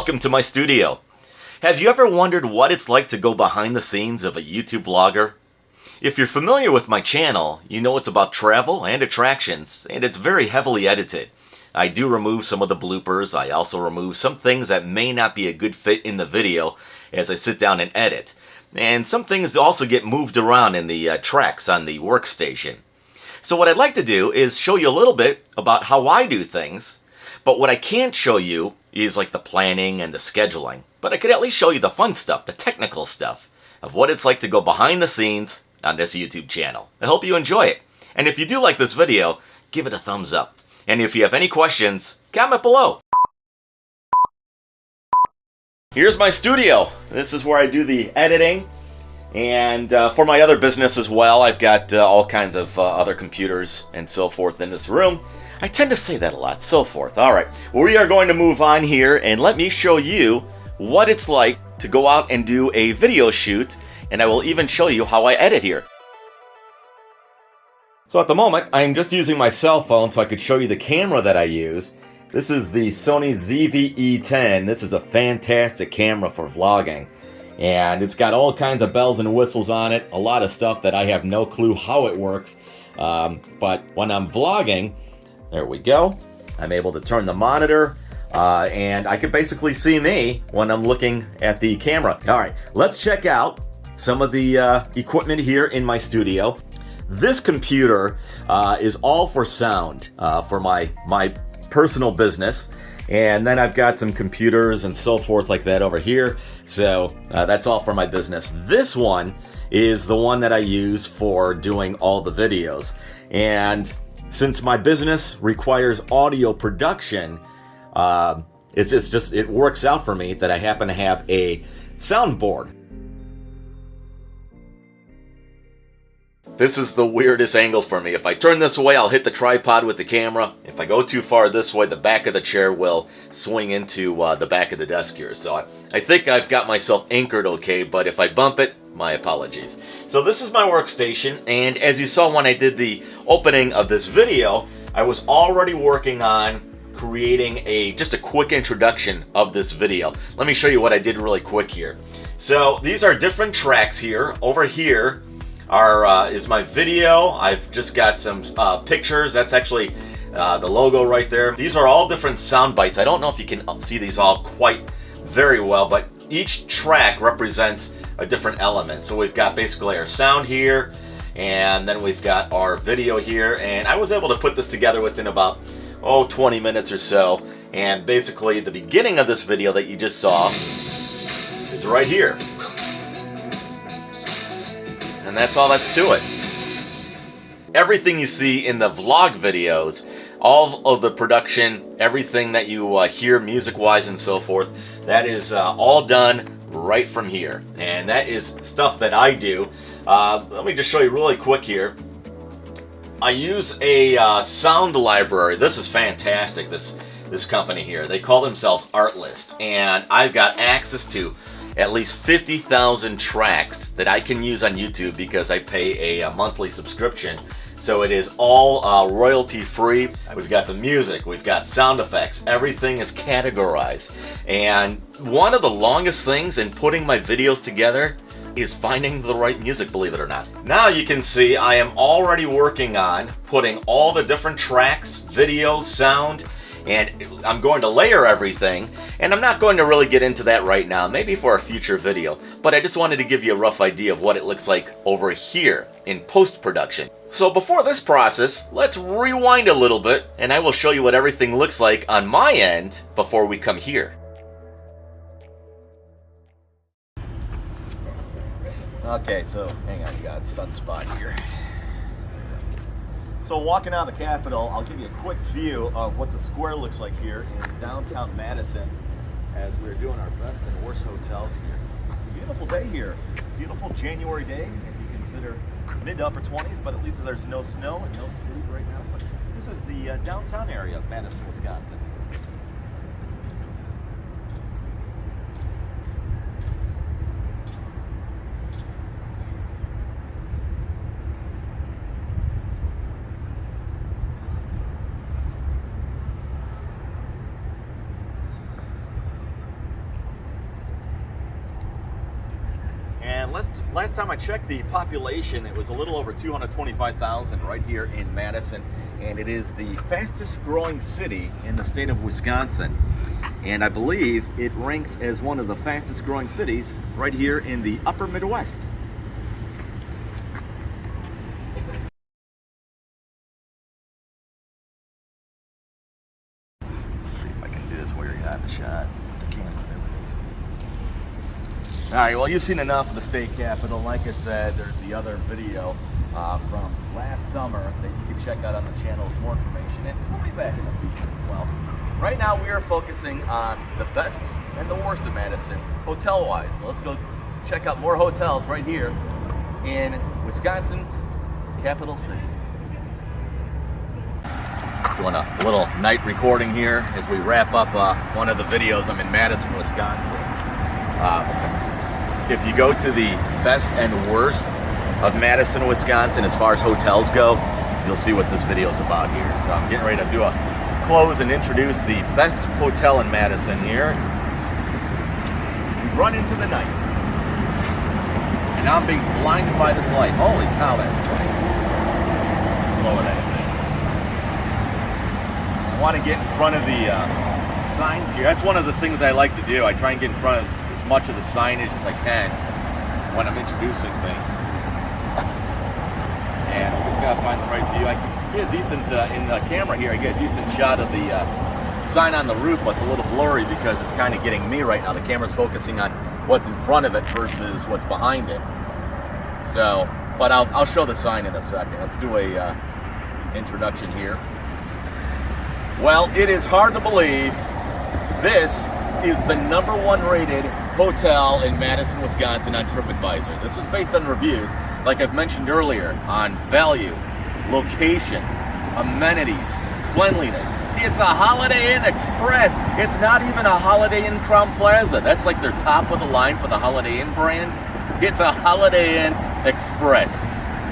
welcome to my studio. Have you ever wondered what it's like to go behind the scenes of a YouTube vlogger? If you're familiar with my channel, you know it's about travel and attractions, and it's very heavily edited. I do remove some of the bloopers. I also remove some things that may not be a good fit in the video as I sit down and edit. And some things also get moved around in the tracks on the workstation. So what I'd like to do is show you a little bit about how I do things, but what I can't show you is like the planning and the scheduling. But I could at least show you the fun stuff, the technical stuff, of what it's like to go behind the scenes on this YouTube channel. I hope you enjoy it. And if you do like this video, give it a thumbs up. And if you have any questions, comment below. Here's my studio. This is where I do the editing. And for my other business as well, I've got all kinds of other computers and so forth in this room. I tend to say that a lot, so forth. All right, we are going to move on here and let me show you what it's like to go out and do a video shoot, and I will even show you how I edit here. So at the moment, I'm just using my cell phone so I could show you the camera that I use. This is the Sony ZV-E10. This is a fantastic camera for vlogging. And it's got all kinds of bells and whistles on it, a lot of stuff that I have no clue how it works. But when I'm vlogging, there we go. I'm able to turn the monitor, and I can basically see me when I'm looking at the camera. All right, let's check out some of the equipment here in my studio. This computer is all for sound for my personal business. And then I've got some computers and so forth like that over here. So that's all for my business. This one is the one that I use for doing all the videos. And since my business requires audio production, it works out for me that I happen to have a soundboard. This is the weirdest angle for me. If I turn this away, I'll hit the tripod with the camera. If I go too far this way, the back of the chair will swing into the back of the desk here. So I think I've got myself anchored okay, but if I bump it, my apologies. So this is my workstation, and as you saw when I did the opening of this video, I was already working on creating just a quick introduction of this video. Let me show you what I did really quick here. So these are different tracks here. Over here is my video. I've just got some pictures. That's actually the logo right there. These are all different sound bites. I don't know if you can see these all quite very well, but each track represents a different element. So we've got basically our sound here, and then we've got our video here, and I was able to put this together within about 20 minutes or so. And basically the beginning of this video that you just saw is right here. And that's all that's to it. Everything you see in the vlog videos, all of the production, everything that you hear music-wise and so forth, that is all done right from here. And that is stuff that I do. Let me just show you really quick here. I use a sound library. This is fantastic, this company here. They call themselves Artlist, and I've got access to at least 50,000 tracks that I can use on YouTube because I pay a monthly subscription. So it is all royalty free. We've got the music, we've got sound effects, everything is categorized. And one of the longest things in putting my videos together is finding the right music, believe it or not. Now you can see I am already working on putting all the different tracks, videos, sound, and I'm going to layer everything, and I'm not going to really get into that right now, maybe for a future video, but I just wanted to give you a rough idea of what it looks like over here in post-production. So before this process, let's rewind a little bit, and I will show you what everything looks like on my end before we come here. Okay, so hang on, you got sunspot here. So walking out of the Capitol, I'll give you a quick view of what the square looks like here in downtown Madison as we're doing our best and worst hotels here. Beautiful day here. Beautiful January day, if you consider mid to upper 20s, but at least there's no snow and no sleet right now. But this is the downtown area of Madison, Wisconsin. last time I checked the population, it was a little over 225,000 right here in Madison, and it is the fastest growing city in the state of Wisconsin. And I believe it ranks as one of the fastest growing cities right here in the upper Midwest. Let's see if I can do this where you're not in the shot. The camera, there we go. All right, well, you've seen enough of the state capitol. Like I said, there's the other video from last summer that you can check out on the channel with more information, and we'll be back in the future as well. Right now, we are focusing on the best and the worst of Madison, hotel-wise. So let's go check out more hotels right here in Wisconsin's capital city. Doing a little night recording here as we wrap up one of the videos. I'm in Madison, Wisconsin. If you go to the best and worst of Madison, Wisconsin, as far as hotels go, you'll see what this video is about here. So I'm getting ready to do a close and introduce the best hotel in Madison here. We run into the night, and now I'm being blinded by this light. Holy cow, that's bright. Let's lower that a bit. I want to get in front of the signs here. That's one of the things I like to do. I try and get in front of as much of the signage as I can when I'm introducing things. And I just gotta find the right view. I can get a decent, in the camera here, I get a decent shot of the sign on the roof, but it's a little blurry because it's kind of getting me right now. The camera's focusing on what's in front of it versus what's behind it. So, but I'll show the sign in a second. Let's do a introduction here. Well, it is hard to believe this is the #1 rated hotel in Madison, Wisconsin on TripAdvisor. This is based on reviews, like I've mentioned earlier, on value, location, amenities, cleanliness. It's a Holiday Inn Express. It's not even a Holiday Inn Crowne Plaza. That's like their top of the line for the Holiday Inn brand. It's a Holiday Inn Express.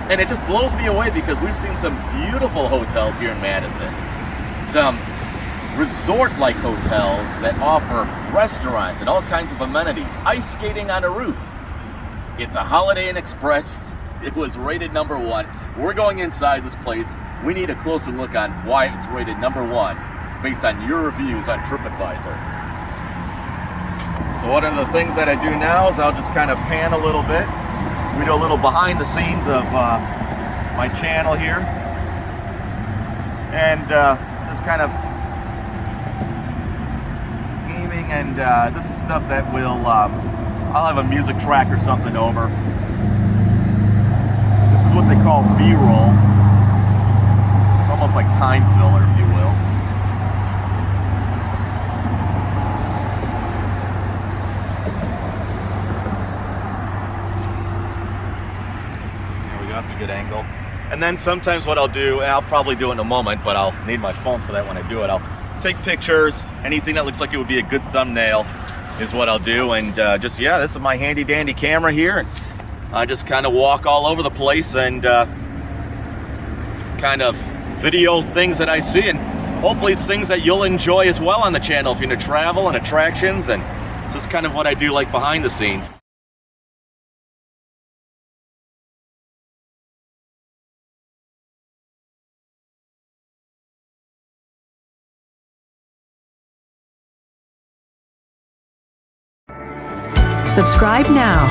And it just blows me away because we've seen some beautiful hotels here in Madison. Some resort-like hotels that offer restaurants and all kinds of amenities, ice skating on a roof. It's a Holiday Inn Express. It was rated #1. We're going inside this place. We need a closer look on why it's rated #1 based on your reviews on TripAdvisor. So one of the things that I do now is I'll just kind of pan a little bit. So we do a little behind the scenes of my channel here. And just kind of and this is stuff that will, I'll have a music track or something over. This is what they call B-roll. It's almost like time filler, if you will. There we go, that's a good angle. And then sometimes what I'll do, and I'll probably do it in a moment, but I'll need my phone for that when I do it, I'll take pictures. Anything that looks like it would be a good thumbnail is what I'll do. And just, yeah, this is my handy dandy camera here. And I just kind of walk all over the place and kind of video things that I see. And hopefully it's things that you'll enjoy as well on the channel if you're into travel and attractions. And this is kind of what I do like behind the scenes. Subscribe now